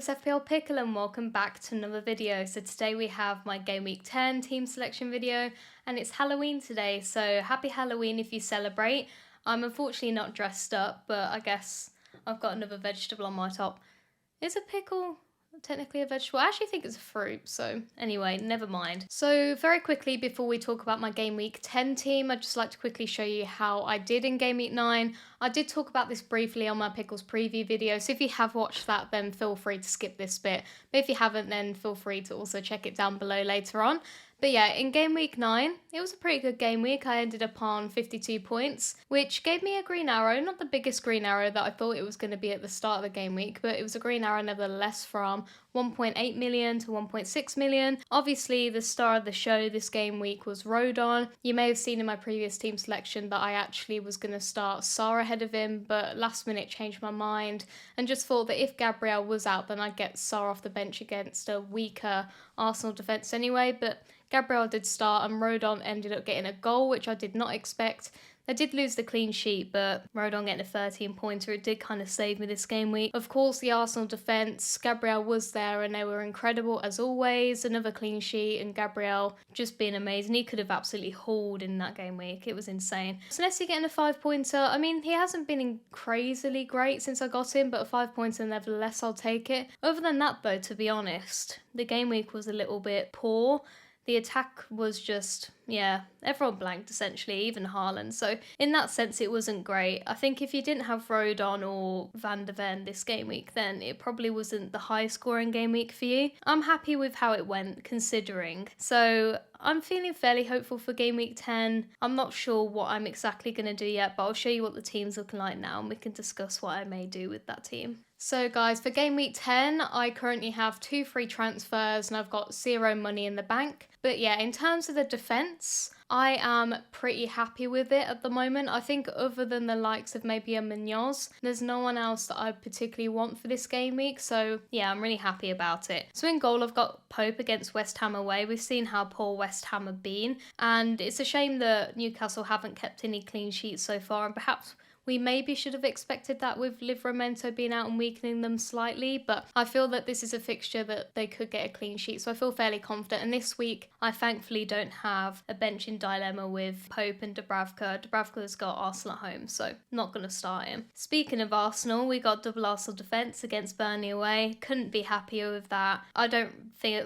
it's FPL Pickle and welcome back to another video. So today we have my Game Week 10 team selection video and it's Halloween today, so happy Halloween if you celebrate. I'm unfortunately not dressed up, but I guess I've got another vegetable on my top. Is a pickle technically a vegetable? I actually think it's a fruit, so anyway, never mind. So very quickly before we talk about my Game Week 10 team, I'd just like to quickly show you how I did in Game Week 9. I did talk about this briefly on my Pickles preview video, so if you have watched that then feel free to skip this bit, but if you haven't then feel free to also check it down below later on. But yeah, in Game Week 9, it was a pretty good game week. I ended up on 52 points, which gave me a green arrow. Not the biggest green arrow that I thought it was going to be at the start of the game week, but it was a green arrow nevertheless, from 1.8 million to 1.6 million. Obviously, the star of the show this game week was Rodon. You may have seen in my previous team selection that I actually was going to start Sarr ahead of him, but last minute changed my mind and just thought that if Gabriel was out, then I'd get Sarr off the bench against a weaker Arsenal defence anyway. But Gabriel did start and Rodon ended up getting a goal, which I did not expect. They did lose the clean sheet, but Rodon getting a 13-pointer, it did kind of save me this game week. Of course, the Arsenal defence, Gabriel was there and they were incredible as always. Another clean sheet and Gabriel just being amazing. He could have absolutely hauled in that game week. It was insane. Senesi getting a 5-pointer. I mean, he hasn't been crazily great since I got him, but a 5-pointer nevertheless, I'll take it. Other than that though, to be honest, the game week was a little bit poor. The attack was just, yeah, everyone blanked essentially, even Haaland. So in that sense, it wasn't great. I think if you didn't have Rodon or Van de Ven this game week, then it probably wasn't the high scoring game week for you. I'm happy with how it went, considering. So I'm feeling fairly hopeful for game week 10. I'm not sure what I'm exactly going to do yet, but I'll show you what the team's looking like now and we can discuss what I may do with that team. So guys, for game week 10, I currently have 2 free transfers and I've got 0 money in the bank. But yeah, in terms of the defence, I am pretty happy with it at the moment. I think other than the likes of maybe a Munoz, there's no one else that I particularly want for this game week. So yeah, I'm really happy about it. So in goal, I've got Pope against West Ham away. We've seen how poor West Ham have been. And it's a shame that Newcastle haven't kept any clean sheets so far. And perhaps we maybe should have expected that with Livramento being out and weakening them slightly, but I feel that this is a fixture that they could get a clean sheet, so I feel fairly confident. And this week, I thankfully don't have a benching dilemma with Pope and Dubravka. Dubravka's got Arsenal at home, so not going to start him. Speaking of Arsenal, we got double Arsenal defence against Burnley away. Couldn't be happier with that. I don't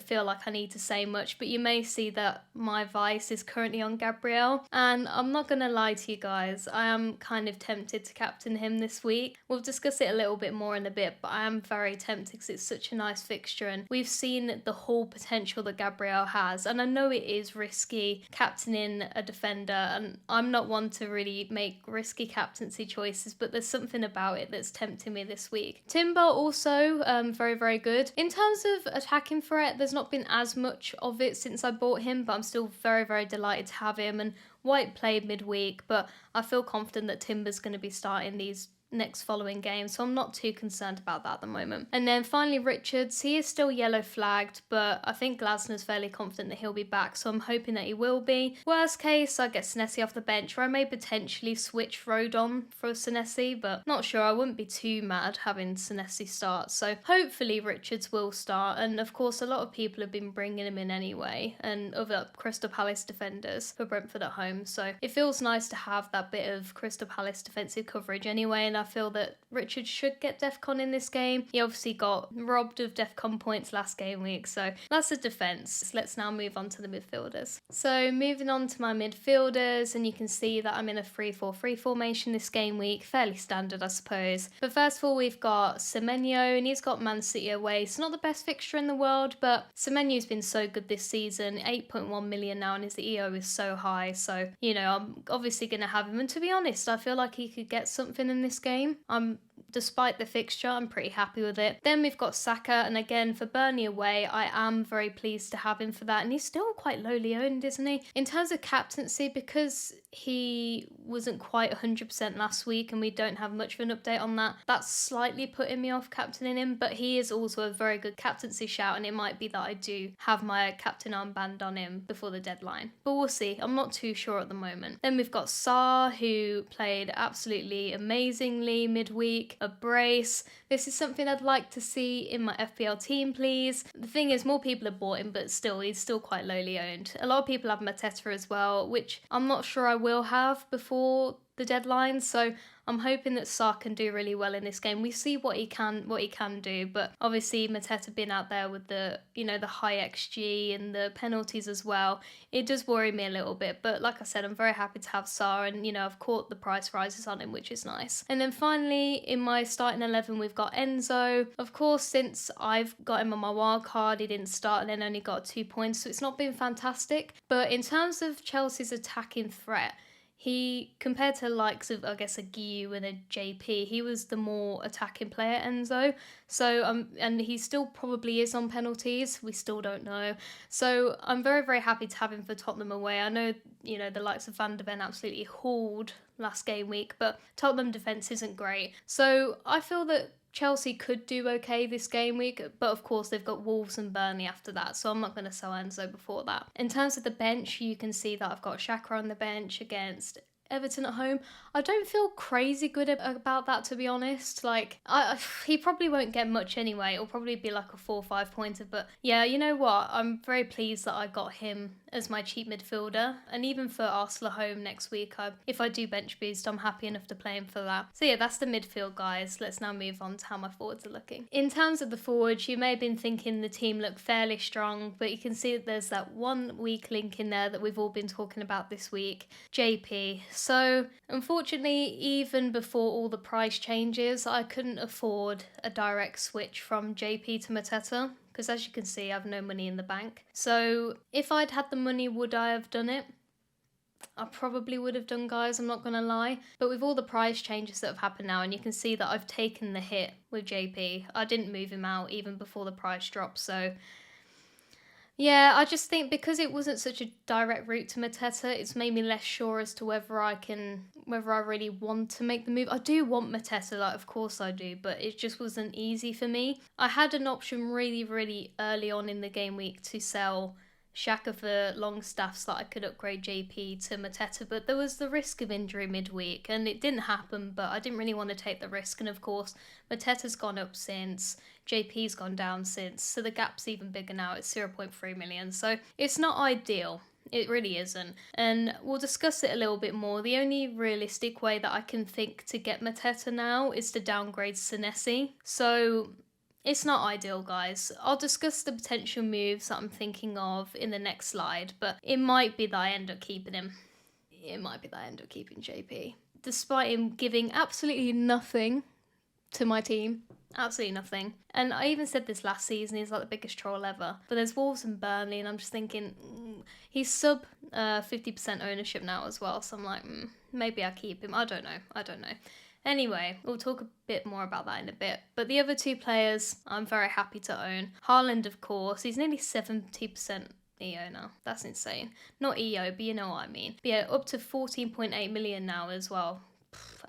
feel like I need to say much, but you may see that my vice is currently on Gabriel, and I'm not going to lie to you guys, I am kind of tempted to captain him this week. We'll discuss it a little bit more in a bit, but I am very tempted because it's such a nice fixture and we've seen the whole potential that Gabriel has, and I know it is risky captaining a defender and I'm not one to really make risky captaincy choices, but there's something about it that's tempting me this week. Timber also very, very good. In terms of attacking threat, there's not been as much of it since I bought him, but I'm still very, very delighted to have him. And White played midweek, but I feel confident that Timber's going to be starting these next following games, so I'm not too concerned about that at the moment. And then finally Richards, he is still yellow flagged, but I think Glasner's fairly confident that he'll be back, so I'm hoping that he will be. Worst case, I get Senesi off the bench, or I may potentially switch Rodon for Senesi, but not sure. I wouldn't be too mad having Senesi start, so hopefully Richards will start. And of course a lot of people have been bringing him in anyway, and other Crystal Palace defenders for Brentford at home, so it feels nice to have that bit of Crystal Palace defensive coverage anyway. And I feel that Richard should get DEFCON in this game. He obviously got robbed of DEFCON points last game week, so that's the defence. Let's now move on to the midfielders. So moving on to my midfielders, and you can see that I'm in a 3-4-3 formation this game week. Fairly standard, I suppose. But first of all, we've got Semenyo, and he's got Man City away. It's not the best fixture in the world, but Semenyo's been so good this season. 8.1 million now, and his EO is so high, so, you know, I'm obviously going to have him. And to be honest, I feel like he could get something in this game. Despite the fixture, I'm pretty happy with it. Then we've got Saka, and again for Burnley away, I am very pleased to have him for that, and he's still quite lowly owned, isn't he? In terms of captaincy, because he wasn't quite 100% last week and we don't have much of an update on that, that's slightly putting me off captaining him, but he is also a very good captaincy shout, and it might be that I do have my captain armband on him before the deadline, but we'll see. I'm not too sure at the moment. Then we've got Sarr, who played absolutely amazingly midweek. a brace. This is something I'd like to see in my FPL team, please. The thing is, more people have bought him, but still, he's still quite lowly owned. A lot of people have Mateta as well, which I'm not sure I will have before the deadline, so I'm hoping that Sarr can do really well in this game. We see what he can do, but obviously Mateta being out there with the, you know, the high XG and the penalties as well, it does worry me a little bit. But like I said, I'm very happy to have Sarr, and you know, I've caught the price rises on him, which is nice. And then finally, in my starting 11, we've got Enzo. Of course, since I've got him on my wild card, he didn't start and then only got 2 points, so it's not been fantastic. But in terms of Chelsea's attacking threat, he, compared to likes of, I guess, a GU and a JP, he was the more attacking player, Enzo. So, and he still probably is on penalties. We still don't know. So I'm very, very happy to have him for Tottenham away. I know, you know, the likes of Van de Ven absolutely hauled last game week, but Tottenham defence isn't great. So I feel that Chelsea could do okay this game week, but of course they've got Wolves and Burnley after that, so I'm not going to sell Enzo before that. In terms of the bench, you can see that I've got Xhaka on the bench against Everton at home. I don't feel crazy good about that, to be honest. Like, he probably won't get much anyway. It'll probably be like a 4 or 5 pointer. But yeah, you know what? I'm very pleased that I got him as my cheap midfielder. And even for Arsenal at home next week, if I do bench boost, I'm happy enough to play him for that. So yeah, that's the midfield, guys. Let's now move on to how my forwards are looking. In terms of the forwards, you may have been thinking the team looked fairly strong, but you can see that there's that one weak link in there that we've all been talking about this week, JP. So unfortunately, even before all the price changes, I couldn't afford a direct switch from JP to Mateta, because as you can see, I have no money in the bank. So if I'd had the money, would I have done it? I probably would have done, guys, I'm not going to lie. But with all the price changes that have happened now, and you can see that I've taken the hit with JP, I didn't move him out even before the price dropped, so yeah, I just think because it wasn't such a direct route to Mateta, it's made me less sure as to whether I really want to make the move. I do want Mateta, like, of course I do, but it just wasn't easy for me. I had an option really, really early on in the game week to sell Xhaka for Longstaff so that I could upgrade JP to Mateta, but there was the risk of injury midweek, and it didn't happen, but I didn't really want to take the risk, and of course, Mateta's gone up since, JP's gone down since, so the gap's even bigger now, it's 0.3 million, so it's not ideal. It really isn't. And we'll discuss it a little bit more. The only realistic way that I can think to get Mateta now is to downgrade Senesi. So it's not ideal, guys. I'll discuss the potential moves that I'm thinking of in the next slide, but it might be that I end up keeping him. It might be that I end up keeping JP. Despite him giving absolutely nothing to my team. Absolutely nothing. And I even said this last season, he's like the biggest troll ever. But there's Wolves and Burnley, and I'm just thinking, he's sub 50% ownership now as well. So I'm like, maybe I keep him. I don't know. Anyway, we'll talk a bit more about that in a bit. But the other two players I'm very happy to own. Haaland, of course, he's nearly 70% EO now. That's insane. Not EO, but you know what I mean. But yeah, up to 14.8 million now as well.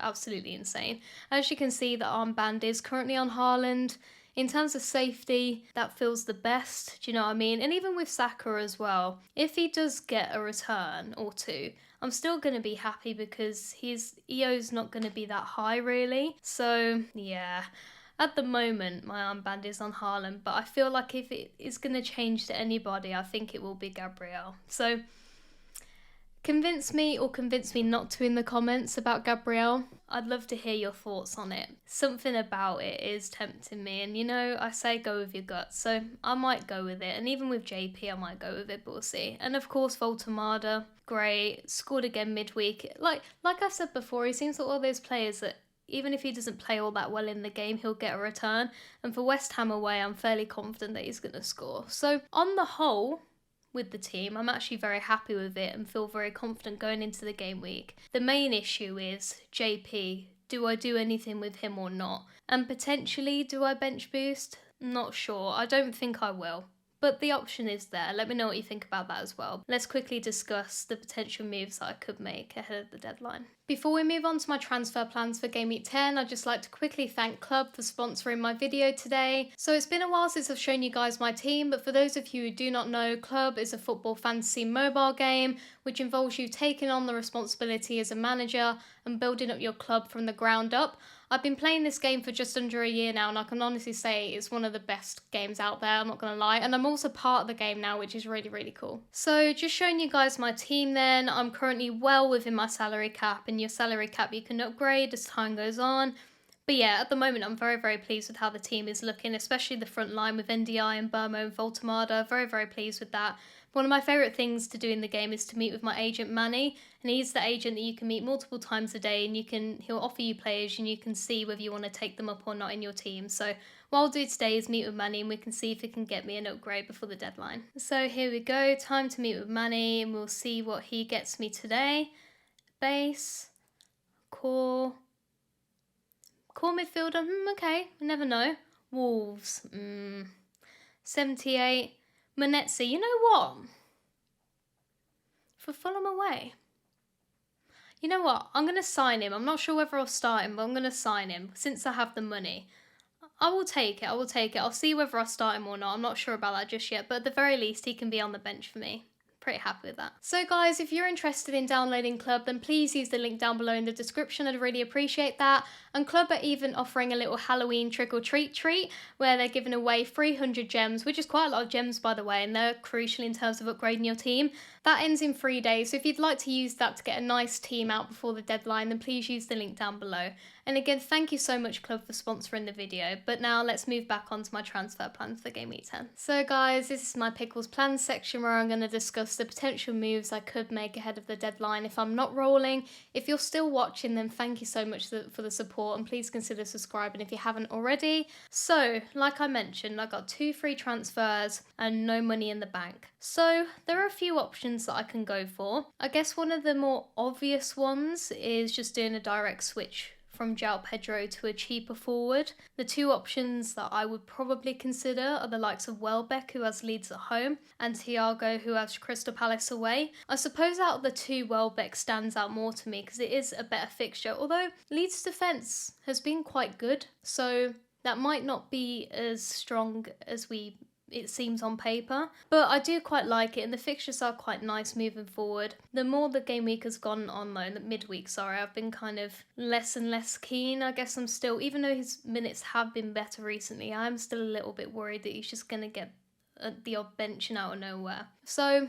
Absolutely insane. As you can see, the armband is currently on Haaland. In terms of safety, that feels the best, do you know what I mean? And even with Saka as well, if he does get a return or two, I'm still going to be happy because his EO's not going to be that high really. So yeah, at the moment my armband is on Haaland, but I feel like if it is going to change to anybody, I think it will be Gabriel. So convince me or convince me not to in the comments about Gabriel. I'd love to hear your thoughts on it. Something about it is tempting me, and you know, I say go with your gut, so I might go with it. And even with JP, I might go with it, but we'll see. And of course, Voltemada, great, scored again midweek. Like I said before, he seems like all those players that even if he doesn't play all that well in the game, he'll get a return. And for West Ham away, I'm fairly confident that he's going to score. So on the whole, with the team, I'm actually very happy with it and feel very confident going into the game week. The main issue is JP. Do I do anything with him or not? And potentially, do I bench boost? Not sure. I don't think I will. But the option is there. Let me know what you think about that as well. Let's quickly discuss the potential moves that I could make ahead of the deadline. Before we move on to my transfer plans for Game Week 10, I'd just like to quickly thank Club for sponsoring my video today. So it's been a while since I've shown you guys my team, but for those of you who do not know, Club is a football fantasy mobile game which involves you taking on the responsibility as a manager and building up your club from the ground up. I've been playing this game for just under a year now, and I can honestly say it's one of the best games out there, I'm not going to lie. And I'm also part of the game now, which is really, really cool. So just showing you guys my team then. I'm currently well within my salary cap, and your salary cap you can upgrade as time goes on. But yeah, at the moment I'm very, very pleased with how the team is looking, especially the front line with NDI and Burmo and Voltamada. Very, very pleased with that. One of my favourite things to do in the game is to meet with my agent Manny, and he's the agent that you can meet multiple times a day, and he'll offer you players and you can see whether you want to take them up or not in your team. So what I'll do today is meet with Manny and we can see if he can get me an upgrade before the deadline. So here we go, time to meet with Manny and we'll see what he gets me today. Base, core midfielder, okay, you never know. Wolves, 78. Manetzi, you know what? For Fulham away. You know what? I'm going to sign him. I'm not sure whether I'll start him, but I'm going to sign him since I have the money. I will take it. I'll see whether I start him or not. I'm not sure about that just yet, but at the very least, he can be on the bench for me. Pretty happy with that. So guys, if you're interested in downloading Club, then please use the link down below in the description. I'd really appreciate that. And Club are even offering a little Halloween trick-or-treat treat where they're giving away 300 gems, which is quite a lot of gems by the way, and they're crucial in terms of upgrading your team. That ends in 3 days, so if you'd like to use that to get a nice team out before the deadline, then please use the link down below. And again, thank you so much Club for sponsoring the video, but now let's move back onto my transfer plans for Game Week 10. So guys, this is my Pickles plans section where I'm going to discuss the potential moves I could make ahead of the deadline if I'm not rolling. If you're still watching, then thank you so much for the support, and please consider subscribing if you haven't already. So, like I mentioned, I got 2 free transfers and no money in the bank. So, there are a few options that I can go for. I guess one of the more obvious ones is just doing a direct switch from João Pedro to a cheaper forward. The 2 options that I would probably consider are the likes of Welbeck, who has Leeds at home, and Thiago, who has Crystal Palace away. I suppose out of the 2, Welbeck stands out more to me because it is a better fixture, although Leeds' defence has been quite good, so that might not be as strong as it seems on paper, but I do quite like it and the fixtures are quite nice moving forward. The more the game week has gone on though, the midweek, sorry, I've been kind of less and less keen. I guess I'm still, even though his minutes have been better recently, I'm still a little bit worried that he's just going to get the odd benching out of nowhere. So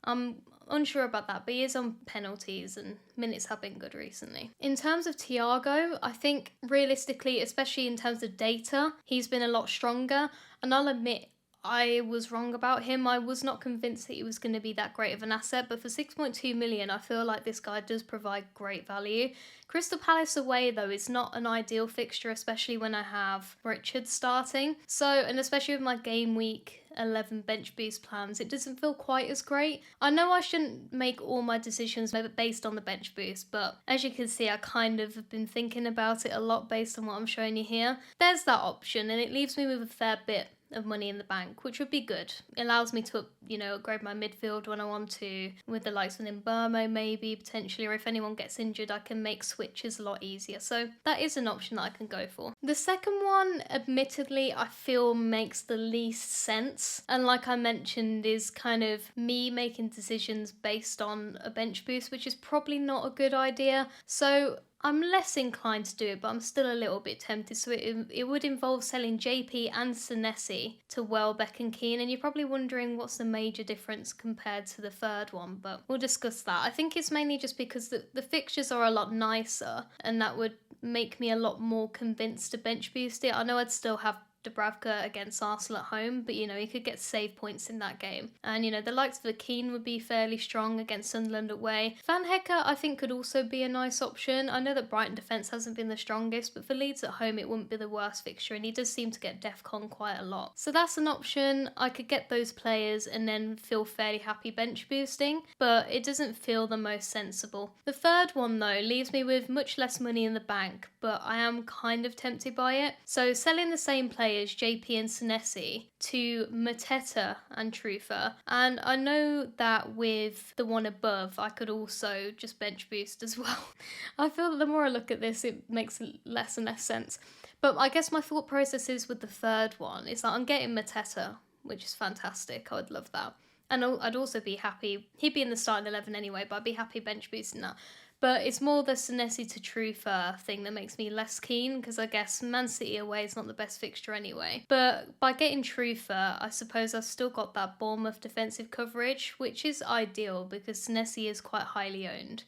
I'm unsure about that, but he is on penalties and minutes have been good recently. In terms of Thiago, I think realistically, especially in terms of data, he's been a lot stronger, and I'll admit I was wrong about him. I was not convinced that he was going to be that great of an asset, but for 6.2 million, I feel like this guy does provide great value. Crystal Palace away, though, is not an ideal fixture, especially when I have Richard starting. So, and especially with my game week 11 bench boost plans, it doesn't feel quite as great. I know I shouldn't make all my decisions based on the bench boost, but as you can see, I kind of have been thinking about it a lot based on what I'm showing you here. There's that option, and it leaves me with a fair bit of money in the bank, which would be good. It allows me to, upgrade my midfield when I want to, with the likes of Burmo maybe, potentially, or if anyone gets injured, I can make switches a lot easier. So that is an option that I can go for. The second one, admittedly, I feel makes the least sense, and like I mentioned, is kind of me making decisions based on a bench boost, which is probably not a good idea. So I'm less inclined to do it, but I'm still a little bit tempted. So it would involve selling JP and Senesi to Welbeck and Keane. And you're probably wondering what's the major difference compared to the third one, but we'll discuss that. I think it's mainly just because the fixtures are a lot nicer, and that would make me a lot more convinced to bench boost it. I know I'd still have Dubravka against Arsenal at home, but he could get save points in that game. And the likes of the Keane would be fairly strong against Sunderland away. Van Hecke I think could also be a nice option. I know that Brighton defence hasn't been the strongest, but for Leeds at home it wouldn't be the worst fixture, and he does seem to get DEFCON quite a lot. So that's an option. I could get those players and then feel fairly happy bench boosting, but it doesn't feel the most sensible. The third one though leaves me with much less money in the bank, but I am kind of tempted by it. So selling the same players, JP and Senesi, to Mateta and Trufa, and I know that with the one above I could also just bench boost as well. I feel that the more I look at this it makes less and less sense, but I guess my thought process is with the third one is that I'm getting Mateta, which is fantastic. I would love that. And I'd also be happy, he'd be in the starting 11 anyway, but I'd be happy bench boosting that. But it's more the Senesi to Trufer thing that makes me less keen, because I guess Man City away is not the best fixture anyway. But by getting Trufer, I suppose I've still got that Bournemouth defensive coverage, which is ideal because Senesi is quite highly owned.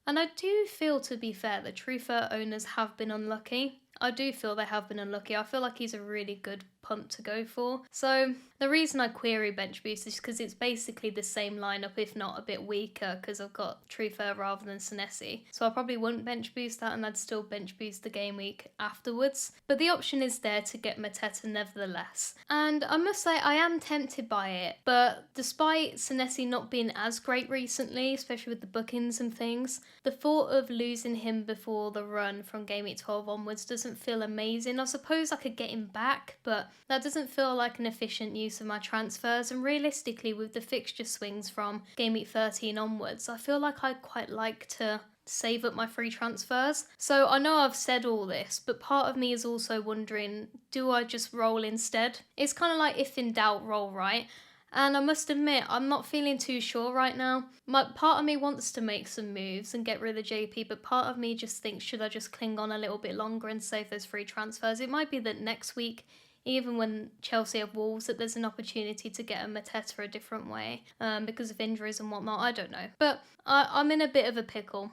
And I do feel, to be fair, that Trufer owners have been unlucky. I do feel they have been unlucky. I feel like he's a really good punt to go for. So the reason I query bench boost is because it's basically the same lineup, if not a bit weaker, because I've got Trufer rather than Senesi. So I probably wouldn't bench boost that, and I'd still bench boost the game week afterwards. But the option is there to get Mateta nevertheless. And I must say I am tempted by it, but despite Senesi not being as great recently, especially with the bookings and things, the thought of losing him before the run from game week 12 onwards doesn't feel amazing. I suppose I could get him back, but that doesn't feel like an efficient use of my transfers, and realistically with the fixture swings from game week 13 onwards, I feel like I'd quite like to save up my free transfers. So I know I've said all this, but part of me is also wondering, do I just roll instead? It's kind of like if in doubt, roll, right? And I must admit, I'm not feeling too sure right now. Part of me wants to make some moves and get rid of JP, but part of me just thinks, should I just cling on a little bit longer and save those free transfers? It might be that next week, even when Chelsea have Wolves, that there's an opportunity to get a Mateta a different way because of injuries and whatnot. I don't know. But I'm in a bit of a pickle.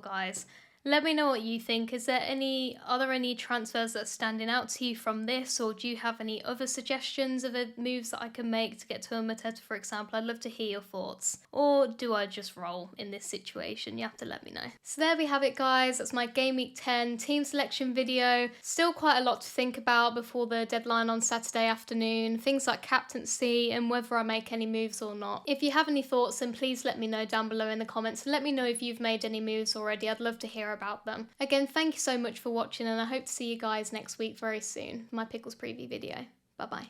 Guys. Let me know what you think. Are there any transfers that are standing out to you from this, or do you have any other suggestions of moves that I can make to get to a Mateta, for example? I'd love to hear your thoughts. Or do I just roll in this situation? You have to let me know. So there we have it, guys. That's my Game Week 10 team selection video. Still quite a lot to think about before the deadline on Saturday afternoon. Things like captaincy and whether I make any moves or not. If you have any thoughts, then please let me know down below in the comments. And let me know if you've made any moves already. I'd love to hear about them. Again, thank you so much for watching, and I hope to see you guys next week very soon for my Pickles preview video. Bye bye.